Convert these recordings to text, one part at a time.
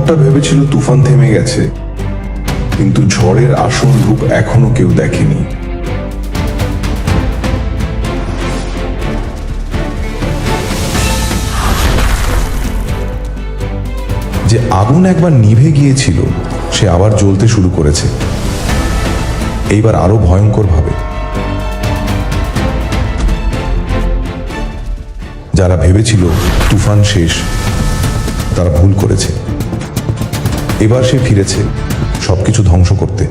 শহরটা ভেবেছিল তুফান থেমে গেছে, কিন্তু ঝড়ের আসল রূপ এখনো কেউ দেখেনি। যে আগুন একবার নিভে গিয়েছিল সে আবার জ্বলতে শুরু করেছে, এইবার আরো ভয়ঙ্কর ভাবে। যারা ভেবেছিল তুফান শেষ তারা ভুল করেছে। এবার সে ফিরেছে সবকিছু ধ্বংস করতে।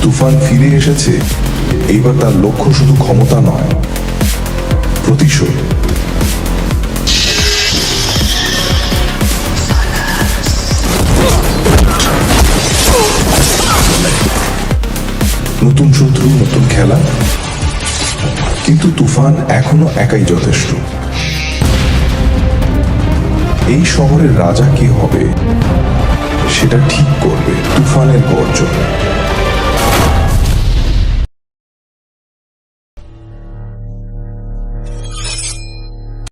তুফান ফিরে এসেছে। এইবার তার লক্ষ্য শুধু ক্ষমতা নয়, প্রতিশোধ। নতুন শত্রু, নতুন খেলা, কিন্তু তুফান এখনো একাই যথেষ্ট। এই শহরের রাজা কে হবে সেটা ঠিক করবে তুফানের গর্জন।